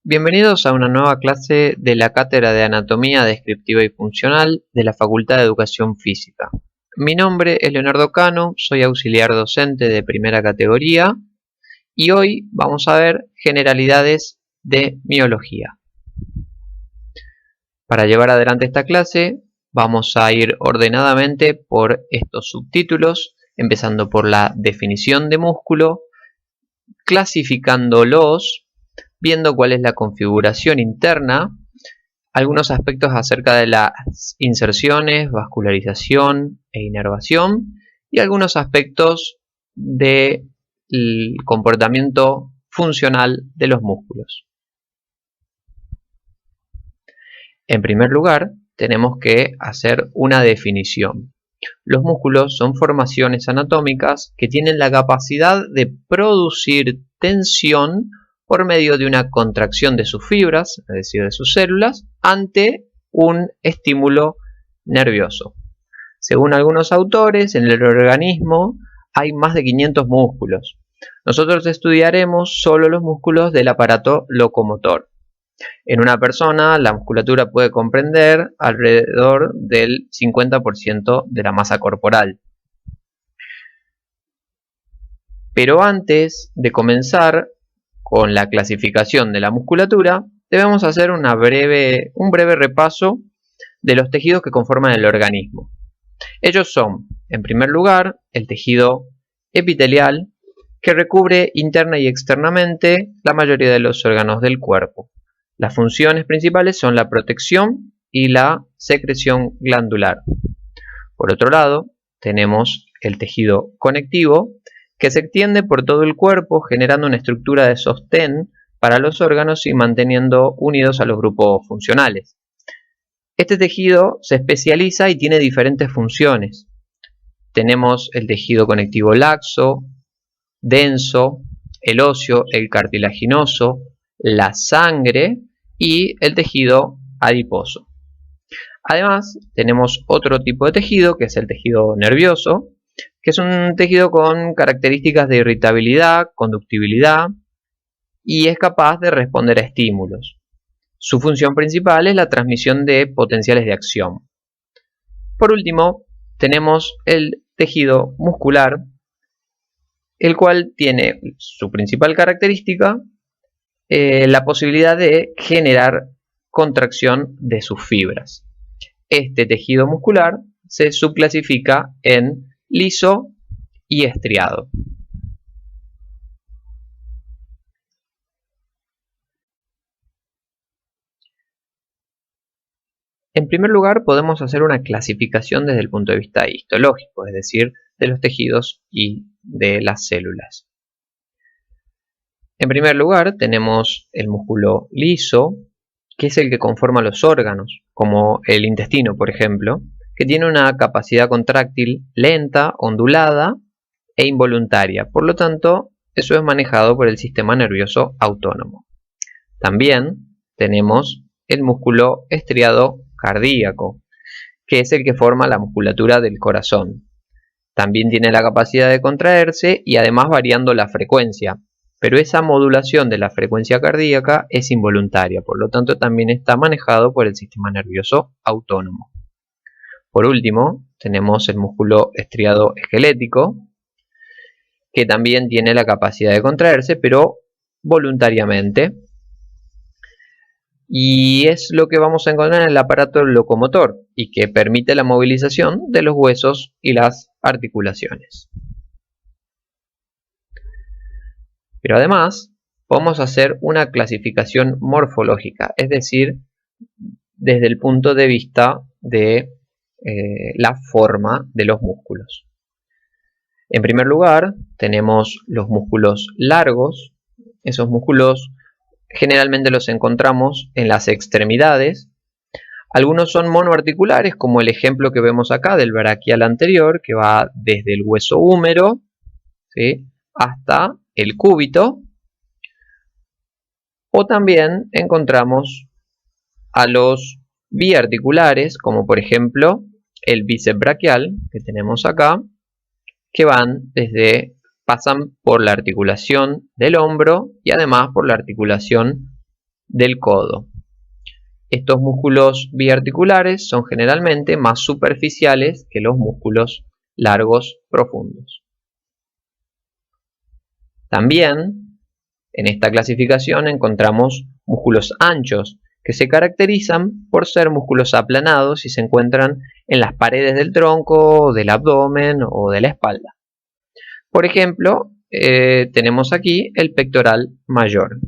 Bienvenidos a una nueva clase de la Cátedra de Anatomía Descriptiva y Funcional de la Facultad de Educación Física. Mi nombre es Leonardo Cano, soy auxiliar docente de primera categoría y hoy vamos a ver generalidades de miología. Para llevar adelante esta clase vamos a ir ordenadamente por estos subtítulos, empezando por la definición de músculo, clasificándolos, viendo cuál es la configuración interna, algunos aspectos acerca de las inserciones, vascularización e inervación y algunos aspectos del comportamiento funcional de los músculos. En primer lugar, tenemos que hacer una definición. Los músculos son formaciones anatómicas que tienen la capacidad de producir tensión por medio de una contracción de sus fibras, es decir, de sus células, ante un estímulo nervioso. Según algunos autores, en el organismo hay más de 500 músculos. Nosotros estudiaremos solo los músculos del aparato locomotor. En una persona, la musculatura puede comprender alrededor del 50% de la masa corporal. Pero antes de comenzar con la clasificación de la musculatura, debemos hacer un breve repaso de los tejidos que conforman el organismo. Ellos son, en primer lugar, el tejido epitelial, que recubre interna y externamente la mayoría de los órganos del cuerpo. Las funciones principales son la protección y la secreción glandular. Por otro lado, tenemos el tejido conectivo, que se extiende por todo el cuerpo generando una estructura de sostén para los órganos y manteniendo unidos a los grupos funcionales. Este tejido se especializa y tiene diferentes funciones. Tenemos el tejido conectivo laxo, denso, el óseo, el cartilaginoso, la sangre y el tejido adiposo. Además, tenemos otro tipo de tejido que es el tejido nervioso, que es un tejido con características de irritabilidad, conductibilidad y es capaz de responder a estímulos. Su función principal es la transmisión de potenciales de acción. Por último, tenemos el tejido muscular, el cual tiene su principal característica la posibilidad de generar contracción de sus fibras. Este tejido muscular se subclasifica en liso y estriado. En primer lugar, podemos hacer una clasificación desde el punto de vista histológico, es decir, de los tejidos y de las células. En primer lugar, tenemos el músculo liso, que es el que conforma los órganos, como el intestino, por ejemplo, que tiene una capacidad contráctil lenta, ondulada e involuntaria. Por lo tanto, eso es manejado por el sistema nervioso autónomo. También tenemos el músculo estriado cardíaco, que es el que forma la musculatura del corazón. También tiene la capacidad de contraerse y además variando la frecuencia, pero esa modulación de la frecuencia cardíaca es involuntaria, por lo tanto también está manejado por el sistema nervioso autónomo. Por último, tenemos el músculo estriado esquelético, que también tiene la capacidad de contraerse, pero voluntariamente. Y es lo que vamos a encontrar en el aparato locomotor y que permite la movilización de los huesos y las articulaciones. Pero además, podemos hacer una clasificación morfológica, es decir, desde el punto de vista de la forma de los músculos. En primer lugar, tenemos los músculos largos. Esos músculos generalmente los encontramos en las extremidades. Algunos son monoarticulares, como el ejemplo que vemos acá del braquial anterior, que va desde el hueso húmero, ¿sí?, hasta el cúbito. O también encontramos a los biarticulares, como por ejemplo el bíceps braquial que tenemos acá, que pasan por la articulación del hombro y además por la articulación del codo. Estos músculos biarticulares son generalmente más superficiales que los músculos largos profundos. También en esta clasificación encontramos músculos anchos, que se caracterizan por ser músculos aplanados y se encuentran en las paredes del tronco, del abdomen o de la espalda. Por ejemplo, tenemos aquí el pectoral mayor.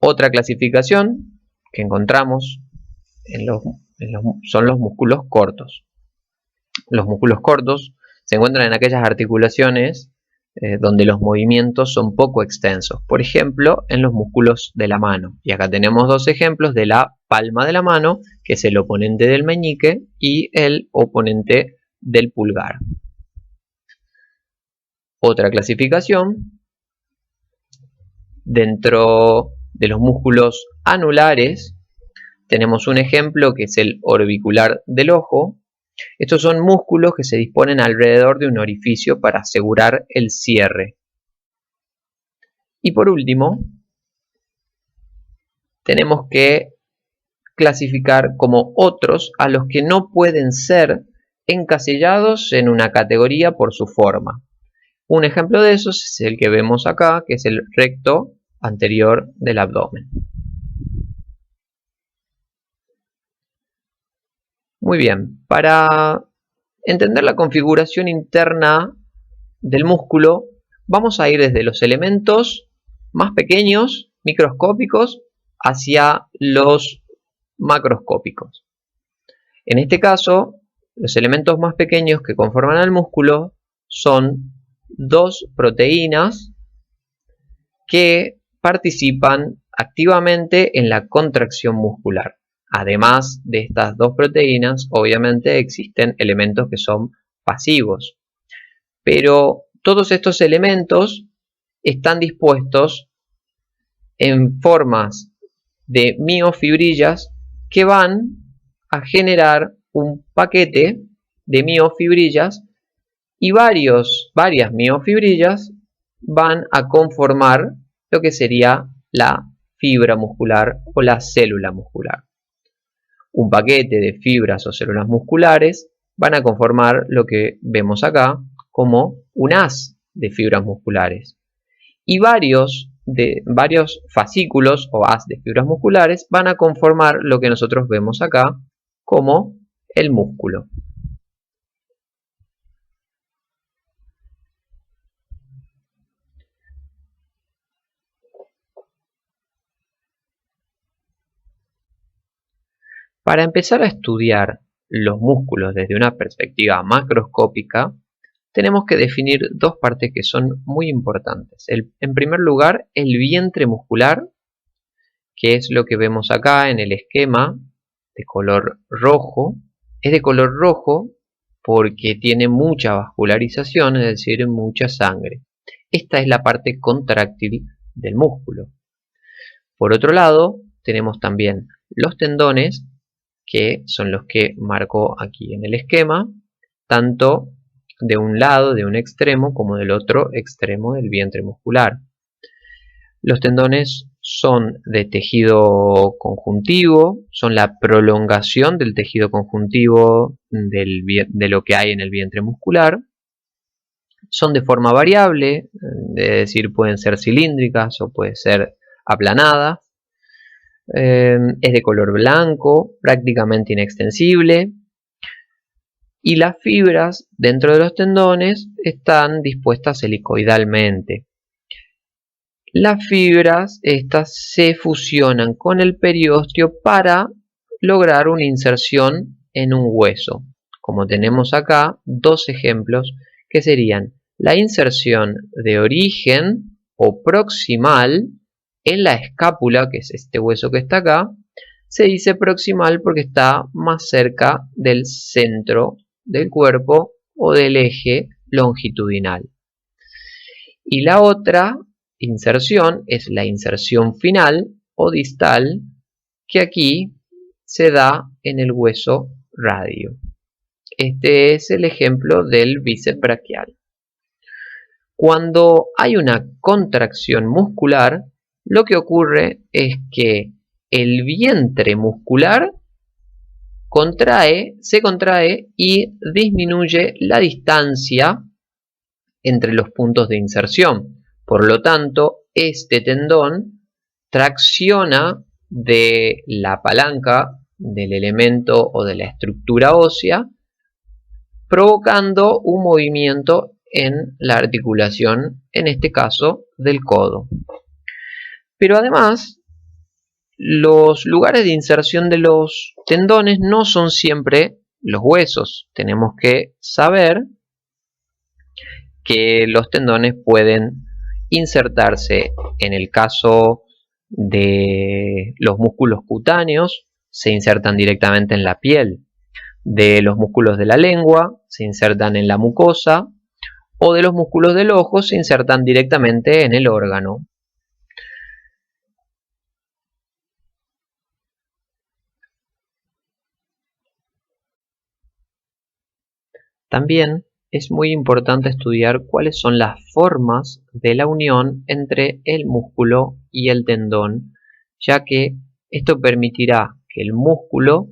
Otra clasificación que encontramos son los músculos cortos. Los músculos cortos se encuentran en aquellas articulaciones donde los movimientos son poco extensos. Por ejemplo, en los músculos de la mano. Y acá tenemos dos ejemplos de la palma de la mano, que es el oponente del meñique, y el oponente del pulgar. Otra clasificación, dentro de los músculos anulares, tenemos un ejemplo que es el orbicular del ojo. Estos son músculos que se disponen alrededor de un orificio para asegurar el cierre. Y por último, tenemos que clasificar como otros a los que no pueden ser encasillados en una categoría por su forma. Un ejemplo de esos es el que vemos acá, que es el recto anterior del abdomen. Muy bien, para entender la configuración interna del músculo, vamos a ir desde los elementos más pequeños, microscópicos, hacia los macroscópicos. En este caso, los elementos más pequeños que conforman al músculo son dos proteínas que participan activamente en la contracción muscular. Además de estas dos proteínas, obviamente existen elementos que son pasivos. Pero todos estos elementos están dispuestos en formas de miofibrillas que van a generar un paquete de miofibrillas y varias miofibrillas van a conformar lo que sería la fibra muscular o la célula muscular. Un paquete de fibras o células musculares van a conformar lo que vemos acá como un haz de fibras musculares. Y varios fascículos o haz de fibras musculares van a conformar lo que nosotros vemos acá como el músculo. Para empezar a estudiar los músculos desde una perspectiva macroscópica, tenemos que definir dos partes que son muy importantes. En primer lugar, el vientre muscular, que es lo que vemos acá en el esquema de color rojo. Es de color rojo porque tiene mucha vascularización, es decir, mucha sangre. Esta es la parte contráctil del músculo. Por otro lado, tenemos también los tendones, que son los que marco aquí en el esquema, tanto de un lado, de un extremo, como del otro extremo del vientre muscular. Los tendones son de tejido conjuntivo, son la prolongación del tejido conjuntivo de lo que hay en el vientre muscular. Son de forma variable, es decir, pueden ser cilíndricas o pueden ser aplanadas. Es de color blanco, prácticamente inextensible. Y las fibras dentro de los tendones están dispuestas helicoidalmente. Las fibras estas se fusionan con el periósteo para lograr una inserción en un hueso. Como tenemos acá dos ejemplos que serían la inserción de origen o proximal en la escápula, que es este hueso que está acá. Se dice proximal porque está más cerca del centro del cuerpo o del eje longitudinal. Y la otra inserción es la inserción final o distal, que aquí se da en el hueso radio. Este es el ejemplo del bíceps braquial. Cuando hay una contracción muscular, lo que ocurre es que el vientre muscular se contrae y disminuye la distancia entre los puntos de inserción. Por lo tanto, este tendón tracciona de la palanca del elemento o de la estructura ósea, provocando un movimiento en la articulación, en este caso del codo. Pero además, los lugares de inserción de los tendones no son siempre los huesos. Tenemos que saber que los tendones pueden insertarse en el caso de los músculos cutáneos, se insertan directamente en la piel, de los músculos de la lengua, se insertan en la mucosa, o de los músculos del ojo, se insertan directamente en el órgano. También es muy importante estudiar cuáles son las formas de la unión entre el músculo y el tendón, ya que esto permitirá que el músculo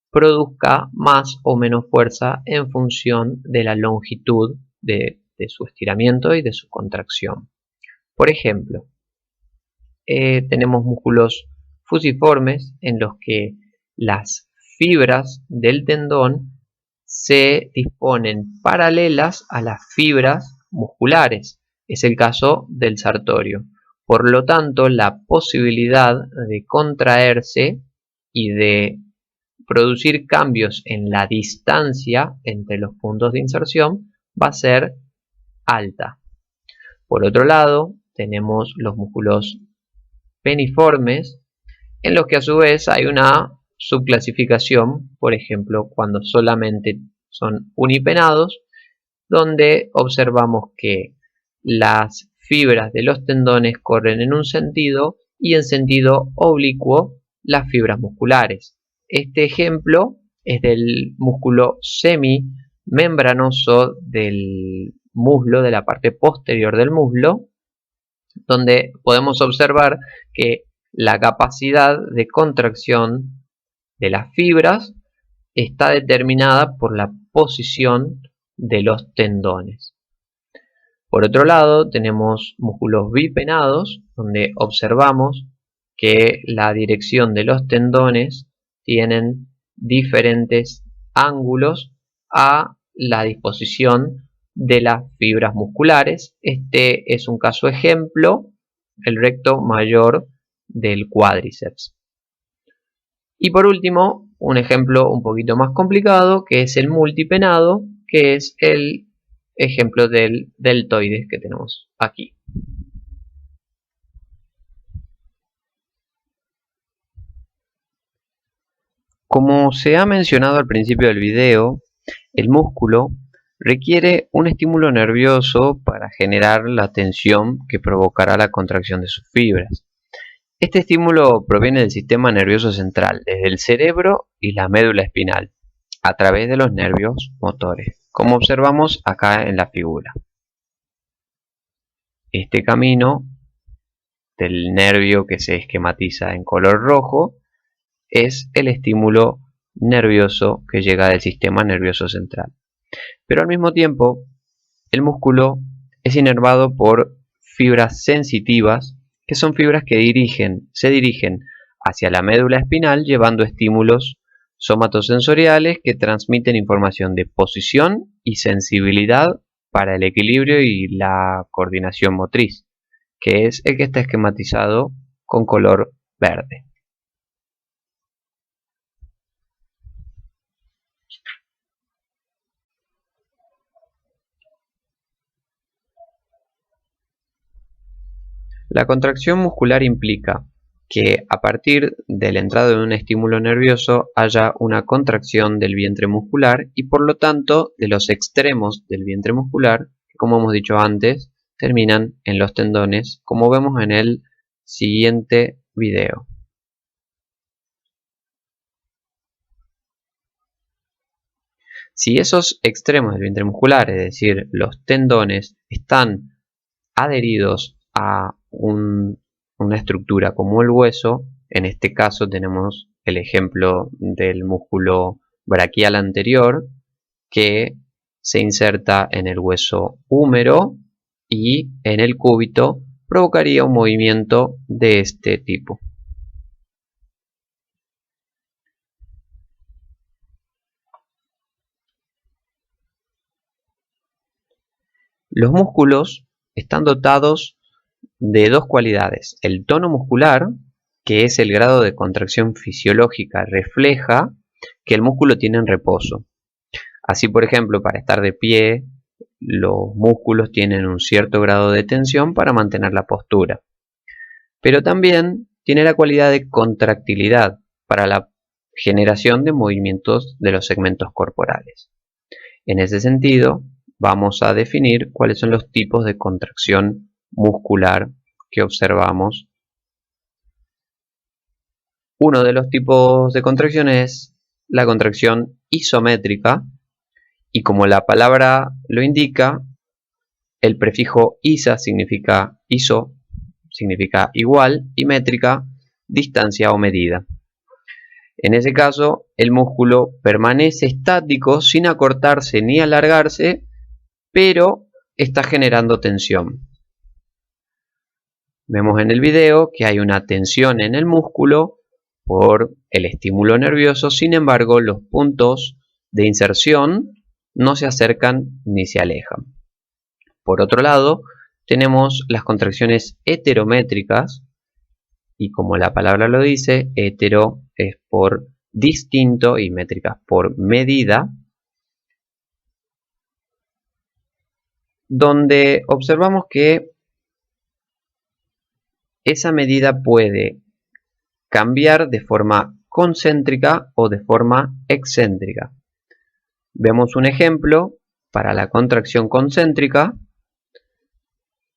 produzca más o menos fuerza en función de la longitud de su estiramiento y de su contracción. Por ejemplo, tenemos músculos fusiformes en los que las fibras del tendón se disponen paralelas a las fibras musculares. Es el caso del sartorio. Por lo tanto, la posibilidad de contraerse y de producir cambios en la distancia entre los puntos de inserción va a ser alta. Por otro lado, tenemos los músculos peniformes, en los que a su vez hay una subclasificación, por ejemplo, cuando solamente son unipenados, donde observamos que las fibras de los tendones corren en un sentido y en sentido oblicuo las fibras musculares. Este ejemplo es del músculo semimembranoso del muslo, de la parte posterior del muslo, donde podemos observar que la capacidad de contracción de las fibras está determinada por la posición de los tendones. Por otro lado, tenemos músculos bipenados, donde observamos que la dirección de los tendones tienen diferentes ángulos a la disposición de las fibras musculares. Este es un caso ejemplo, el recto mayor del cuádriceps. Y por último, un ejemplo un poquito más complicado, que es el multipenado, que es el ejemplo del deltoides que tenemos aquí. Como se ha mencionado al principio del video, el músculo requiere un estímulo nervioso para generar la tensión que provocará la contracción de sus fibras. Este estímulo proviene del sistema nervioso central, desde el cerebro y la médula espinal, a través de los nervios motores, como observamos acá en la figura. Este camino del nervio que se esquematiza en color rojo es el estímulo nervioso que llega del sistema nervioso central. Pero al mismo tiempo, el músculo es inervado por fibras sensitivas, que son fibras que se dirigen hacia la médula espinal llevando estímulos somatosensoriales que transmiten información de posición y sensibilidad para el equilibrio y la coordinación motriz, que es el que está esquematizado con color verde. La contracción muscular implica que a partir de la entrada de un estímulo nervioso haya una contracción del vientre muscular y por lo tanto de los extremos del vientre muscular, que como hemos dicho antes, terminan en los tendones, como vemos en el siguiente video. Si esos extremos del vientre muscular, es decir, los tendones, están adheridos a una estructura como el hueso. En este caso tenemos el ejemplo del músculo braquial anterior que se inserta en el hueso húmero y en el cúbito provocaría un movimiento de este tipo. Los músculos están dotados de dos cualidades. El tono muscular, que es el grado de contracción fisiológica, refleja que el músculo tiene en reposo. Así, por ejemplo, para estar de pie, los músculos tienen un cierto grado de tensión para mantener la postura. Pero también tiene la cualidad de contractilidad para la generación de movimientos de los segmentos corporales. En ese sentido, vamos a definir cuáles son los tipos de contracción muscular que observamos. Uno de los tipos de contracción es la contracción isométrica, y como la palabra lo indica, el prefijo isa significa iso, significa igual, y métrica, distancia o medida. En ese caso, el músculo permanece estático sin acortarse ni alargarse, pero está generando tensión. Vemos en el video que hay una tensión en el músculo por el estímulo nervioso, sin embargo, los puntos de inserción no se acercan ni se alejan. Por otro lado, tenemos las contracciones heterométricas, y como la palabra lo dice, hetero es por distinto y métricas por medida, donde observamos que esa medida puede cambiar de forma concéntrica o de forma excéntrica. Vemos un ejemplo para la contracción concéntrica,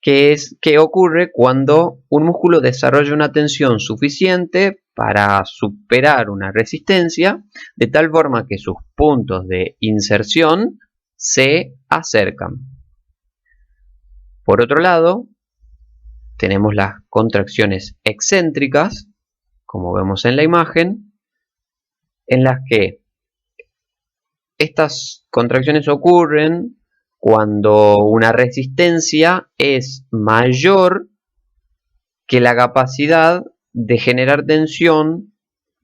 que ocurre cuando un músculo desarrolla una tensión suficiente para superar una resistencia, de tal forma que sus puntos de inserción se acercan. Por otro lado, tenemos las contracciones excéntricas, como vemos en la imagen, en las que estas contracciones ocurren cuando una resistencia es mayor que la capacidad de generar tensión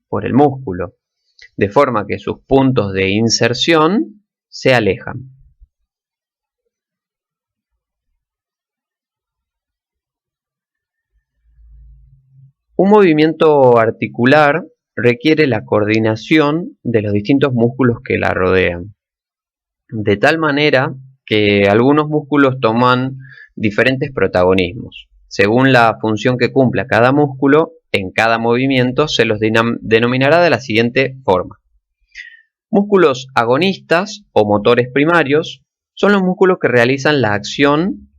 por el músculo, de forma que sus puntos de inserción se alejan. Un movimiento articular requiere la coordinación de los distintos músculos que la rodean, de tal manera que algunos músculos toman diferentes protagonismos. Según la función que cumpla cada músculo, en cada movimiento se los denominará de la siguiente forma. Músculos agonistas o motores primarios son los músculos que realizan la acción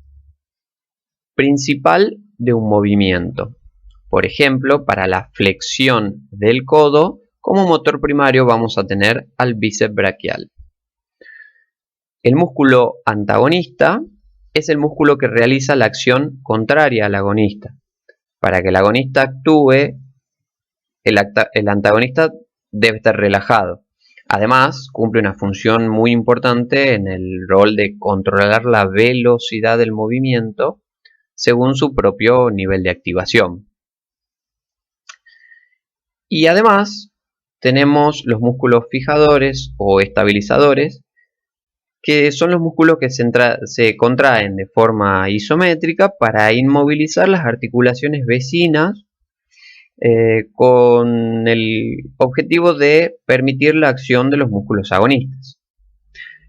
principal de un movimiento. Por ejemplo, para la flexión del codo, como motor primario vamos a tener al bíceps braquial. El músculo antagonista es el músculo que realiza la acción contraria al agonista. Para que el agonista actúe, el antagonista debe estar relajado. Además, cumple una función muy importante en el rol de controlar la velocidad del movimiento según su propio nivel de activación. Y además, tenemos los músculos fijadores o estabilizadores, que son los músculos que se contraen de forma isométrica para inmovilizar las articulaciones vecinas con el objetivo de permitir la acción de los músculos agonistas.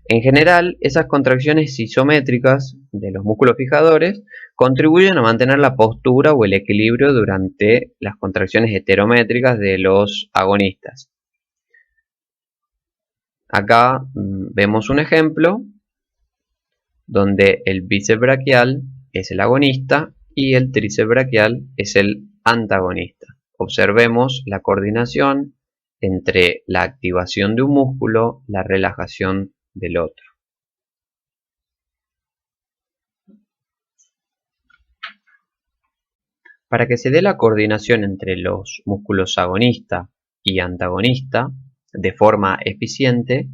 En general, esas contracciones isométricas de los músculos fijadores contribuyen a mantener la postura o el equilibrio durante las contracciones heterométricas de los agonistas. Acá vemos un ejemplo donde el bíceps braquial es el agonista y el tríceps braquial es el antagonista. Observemos la coordinación entre la activación de un músculo, la relajación del otro. Para que se dé la coordinación entre los músculos agonista y antagonista de forma eficiente,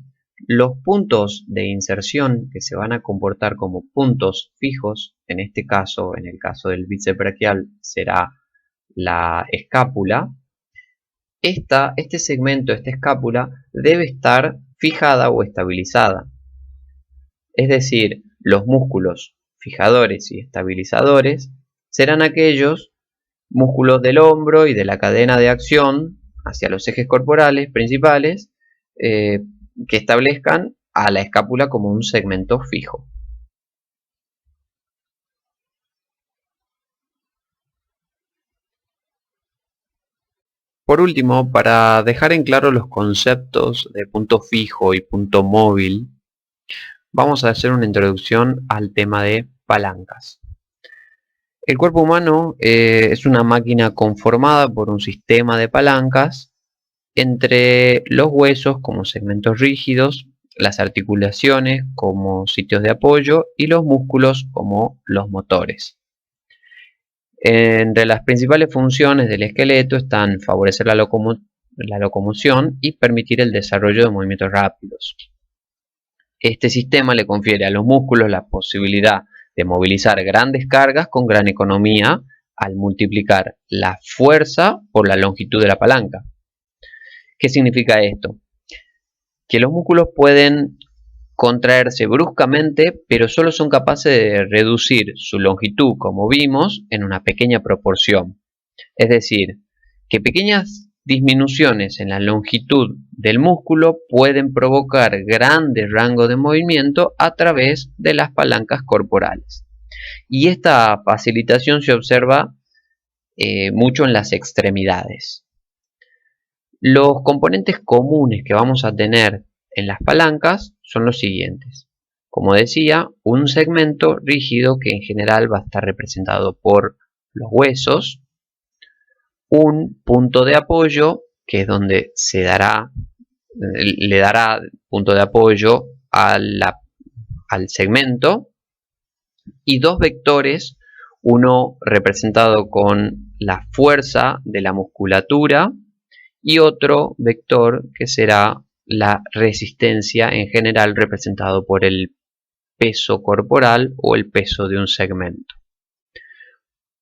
los puntos de inserción que se van a comportar como puntos fijos, en este caso, en el caso del bíceps braquial, será la escápula. Este segmento, esta escápula, debe estar fijada o estabilizada. Es decir, los músculos fijadores y estabilizadores serán aquellos músculos del hombro y de la cadena de acción hacia los ejes corporales principales que establezcan a la escápula como un segmento fijo. Por último, para dejar en claro los conceptos de punto fijo y punto móvil, vamos a hacer una introducción al tema de palancas. El cuerpo humano es una máquina conformada por un sistema de palancas entre los huesos como segmentos rígidos, las articulaciones como sitios de apoyo y los músculos como los motores. Entre las principales funciones del esqueleto están favorecer la locomoción y permitir el desarrollo de movimientos rápidos. Este sistema le confiere a los músculos la posibilidad de movilizar grandes cargas con gran economía al multiplicar la fuerza por la longitud de la palanca. ¿Qué significa esto? Que los músculos pueden contraerse bruscamente, pero solo son capaces de reducir su longitud, como vimos, en una pequeña proporción. Es decir, que pequeñas disminuciones en la longitud del músculo pueden provocar grandes rangos de movimiento a través de las palancas corporales. Y esta facilitación se observa mucho en las extremidades. Los componentes comunes que vamos a tener en las palancas son los siguientes. Como decía, un segmento rígido que en general va a estar representado por los huesos, un punto de apoyo que es donde le dará punto de apoyo al segmento, y dos vectores, uno representado con la fuerza de la musculatura y otro vector que será la resistencia, en general representado por el peso corporal o el peso de un segmento.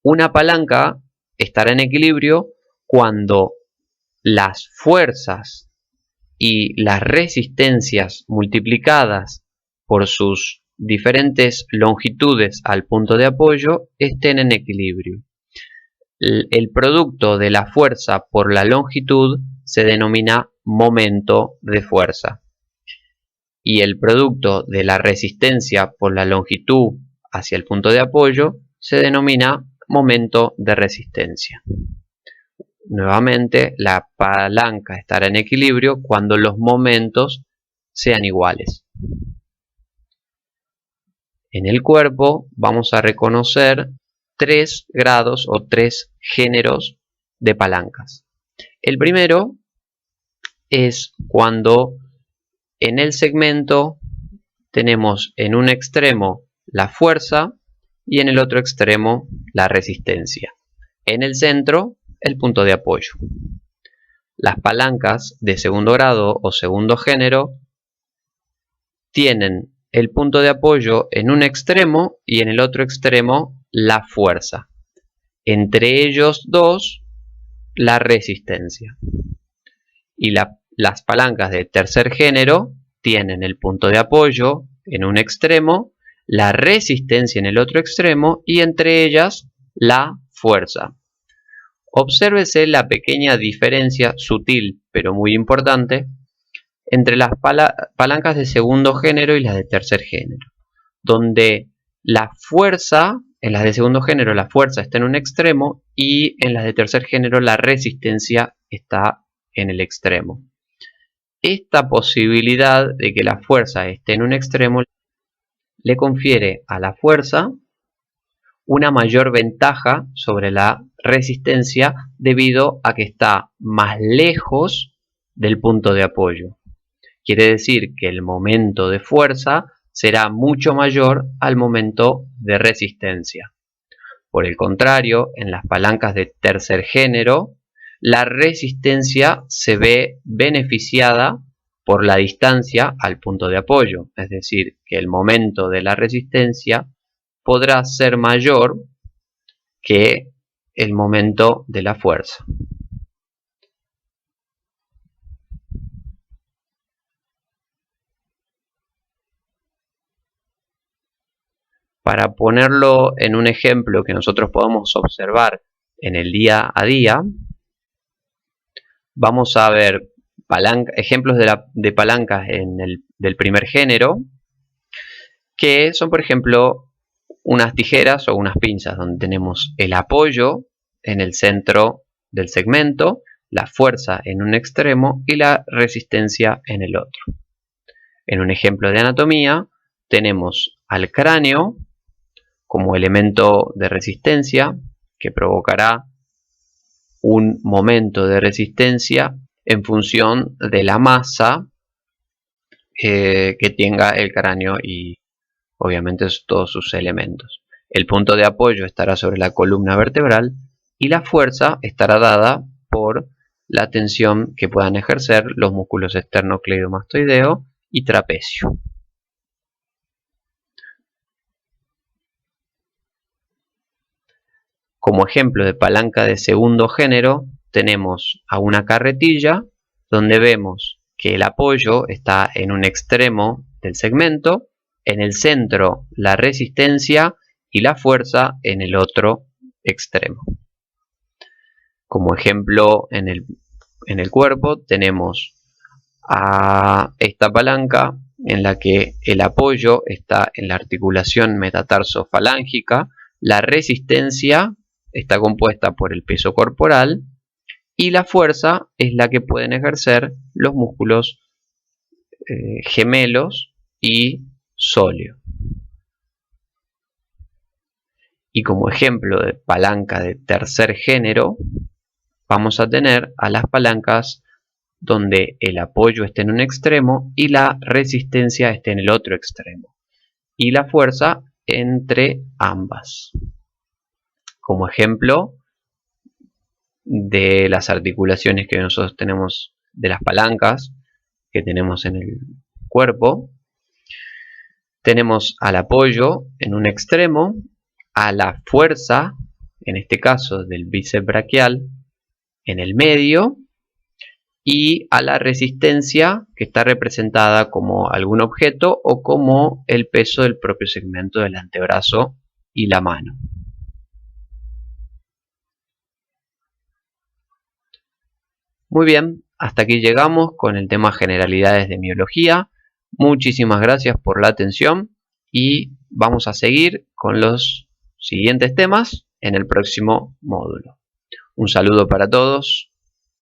Una palanca estará en equilibrio cuando las fuerzas y las resistencias multiplicadas por sus diferentes longitudes al punto de apoyo estén en equilibrio. El producto de la fuerza por la longitud se denomina momento de fuerza y el producto de la resistencia por la longitud hacia el punto de apoyo se denomina momento de resistencia. Nuevamente, la palanca estará en equilibrio cuando los momentos sean iguales. En el cuerpo vamos a reconocer 3 grados o 3 géneros de palancas. El primero es cuando en el segmento tenemos en un extremo la fuerza y en el otro extremo la resistencia. En el centro, el punto de apoyo. Las palancas de segundo grado o segundo género tienen el punto de apoyo en un extremo y en el otro extremo la fuerza. Entre ellos dos, la resistencia. Y las palancas de tercer género tienen el punto de apoyo en un extremo, la resistencia en el otro extremo y entre ellas la fuerza. Obsérvese la pequeña diferencia sutil pero muy importante entre las palancas de segundo género y las de tercer género, donde la fuerza, en las de segundo género la fuerza está en un extremo y en las de tercer género la resistencia está en el extremo. Esta posibilidad de que la fuerza esté en un extremo le confiere a la fuerza una mayor ventaja sobre la resistencia debido a que está más lejos del punto de apoyo. Quiere decir que el momento de fuerza será mucho mayor al momento de resistencia. Por el contrario, en las palancas de tercer género, la resistencia se ve beneficiada por la distancia al punto de apoyo, es decir, que el momento de la resistencia podrá ser mayor que el momento de la fuerza. Para ponerlo en un ejemplo que nosotros podamos observar en el día a día, vamos a ver ejemplos de palancas del primer género, que son, por ejemplo, unas tijeras o unas pinzas, donde tenemos el apoyo en el centro del segmento, la fuerza en un extremo y la resistencia en el otro. En un ejemplo de anatomía, tenemos al cráneo como elemento de resistencia que provocará un momento de resistencia en función de la masa que tenga el cráneo y obviamente todos sus elementos. El punto de apoyo estará sobre la columna vertebral y la fuerza estará dada por la tensión que puedan ejercer los músculos esternocleidomastoideo y trapecio. Como ejemplo de palanca de segundo género, tenemos a una carretilla donde vemos que el apoyo está en un extremo del segmento, en el centro la resistencia y la fuerza en el otro extremo. Como ejemplo en el cuerpo tenemos a esta palanca en la que el apoyo está en la articulación metatarso-falángica, la resistencia está compuesta por el peso corporal y la fuerza es la que pueden ejercer los músculos gemelos y sóleo. Y como ejemplo de palanca de tercer género, vamos a tener a las palancas donde el apoyo esté en un extremo y la resistencia esté en el otro extremo, y la fuerza entre ambas. Como ejemplo de las articulaciones que nosotros tenemos, de las palancas que tenemos en el cuerpo, tenemos al apoyo en un extremo, a la fuerza, en este caso del bíceps braquial, en el medio, y a la resistencia que está representada como algún objeto o como el peso del propio segmento del antebrazo y la mano. Muy bien, hasta aquí llegamos con el tema generalidades de miología. Muchísimas gracias por la atención y vamos a seguir con los siguientes temas en el próximo módulo. Un saludo para todos.